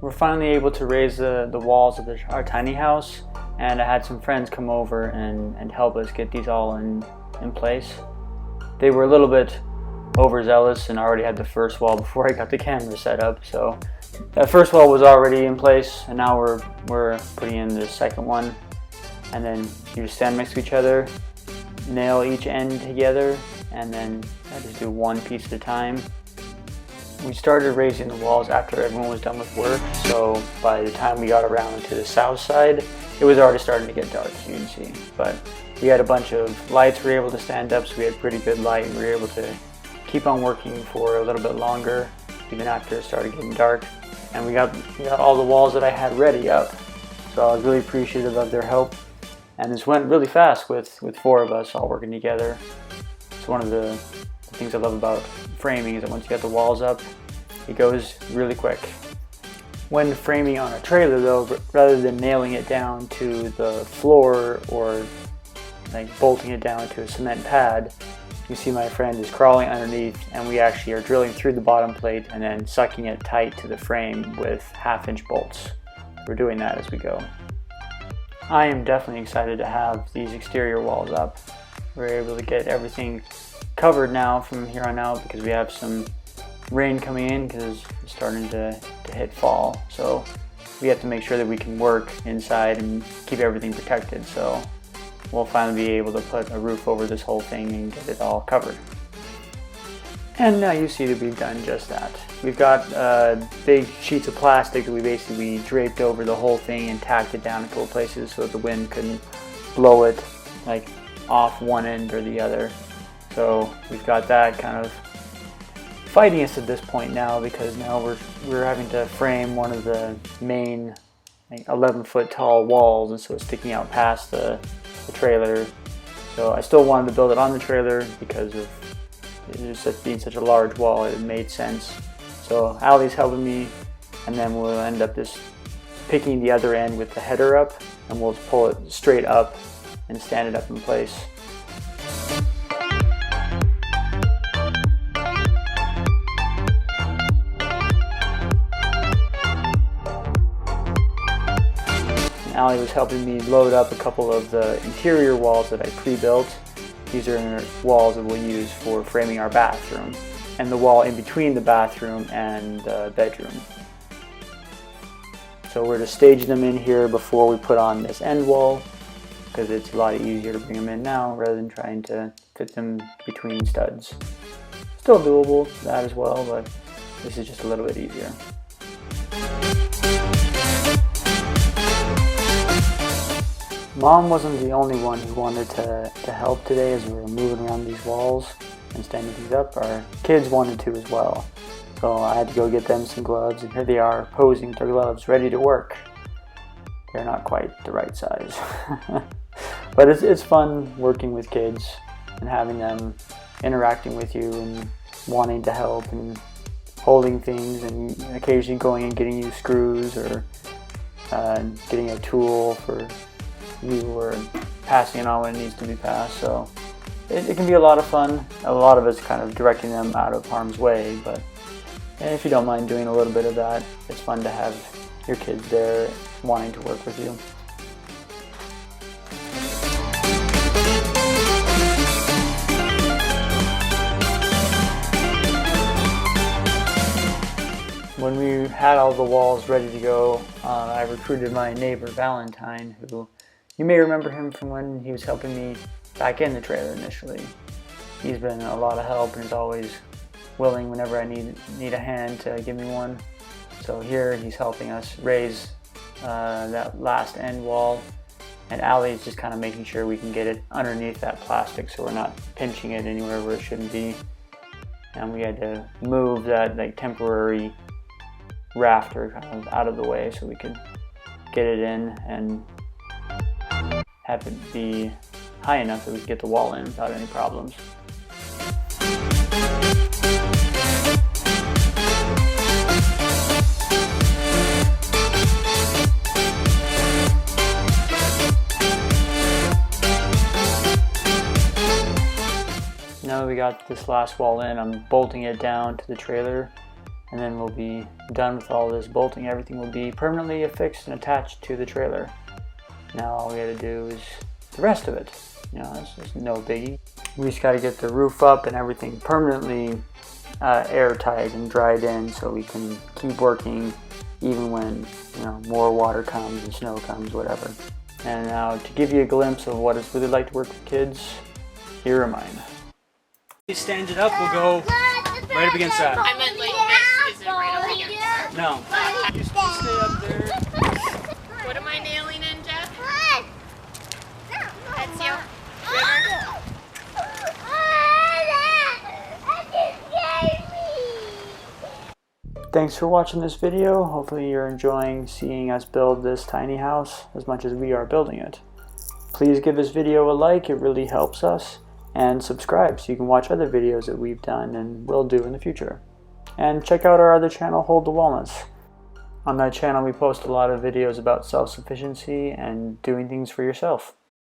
We're finally able to raise the walls of our tiny house, and I had some friends come over and help us get these all in place. They were a little bit overzealous and already had the first wall before I got the camera set up, so that first wall was already in place, and now we're putting in the second one. And then you just stand next to each other, nail each end together, and then I just do one piece at a time. We started raising the walls after everyone was done with work, so by the time we got around to the south side, it was already starting to get dark, as you can see. But we had a bunch of lights we were able to stand up, so we had pretty good light, and we were able to keep on working for a little bit longer, even after it started getting dark. And we got all the walls that I had ready up, so I was really appreciative of their help. And this went really fast with 4 of us all working together. It's one of the things I love about framing is that once you get the walls up, it goes really quick. When framing on a trailer though, rather than nailing it down to the floor or like bolting it down to a cement pad, you see my friend is crawling underneath, and we actually are drilling through the bottom plate and then sucking it tight to the frame with 1/2-inch bolts. We're doing that as we go. I am definitely excited to have these exterior walls up. We're able to get everything covered now from here on out because we have some rain coming in because it's starting to hit fall. So we have to make sure that we can work inside and keep everything protected. So we'll finally be able to put a roof over this whole thing and get it all covered. And now you see that we've done just that. We've got big sheets of plastic that we basically draped over the whole thing and tacked it down a couple places so that the wind couldn't blow it like off one end or the other. So we've got that kind of fighting us at this point now, because now we're having to frame one of the main 11-foot tall walls, and so it's sticking out past the trailer. So I still wanted to build it on the trailer because of it being such a large wall. It made sense. So Allie's helping me, and then we'll end up just picking the other end with the header up, and we'll pull it straight up and stand it up in place. Allie was helping me load up a couple of the interior walls that I pre-built. These are walls that we'll use for framing our bathroom, and the wall in between the bathroom and the bedroom. So we're just staging them in here before we put on this end wall, because it's a lot easier to bring them in now rather than trying to fit them between studs. Still doable, that as well, but this is just a little bit easier. Mom wasn't the only one who wanted to help today as we were moving around these walls and standing things up. Our kids wanted to as well. So I had to go get them some gloves, and here they are posing with their gloves, ready to work. They're not quite the right size. But it's fun working with kids and having them interacting with you and wanting to help and holding things and occasionally going and getting you screws or getting a tool for you or passing it on when it needs to be passed. So it can be a lot of fun. A lot of it's kind of directing them out of harm's way, but if you don't mind doing a little bit of that, it's fun to have your kids there wanting to work with you. When we had all the walls ready to go, I recruited my neighbor Valentine, who you may remember him from when he was helping me back in the trailer initially. He's been a lot of help and is always willing whenever I need a hand to give me one. So here he's helping us raise that last end wall, and Allie's just kind of making sure we can get it underneath that plastic so we're not pinching it anywhere where it shouldn't be. And we had to move that temporary rafter kind of out of the way so we could get it in and have it be high enough that we could get the wall in without any problems. Now that we got this last wall in, I'm bolting it down to the trailer and then we'll be done with all this bolting. Everything will be permanently affixed and attached to the trailer. Now all we gotta do is the rest of it. You know, it's just no biggie. We just gotta get the roof up and everything permanently airtight and dried in so we can keep working even when, you know, more water comes and snow comes, whatever. And now to give you a glimpse of what it's really like to work with kids, here are mine. Stand it up, we'll go right up against that. I meant like this isn't right up against that. No. You stay up there. What am I nailing in, Jeff? That's you. River. Thanks for watching this video. Hopefully you're enjoying seeing us build this tiny house as much as we are building it. Please give this video a like, it really helps us. And subscribe so you can watch other videos that we've done and will do in the future. And check out our other channel, Hold the Walnuts. On that channel we post a lot of videos about self-sufficiency and doing things for yourself.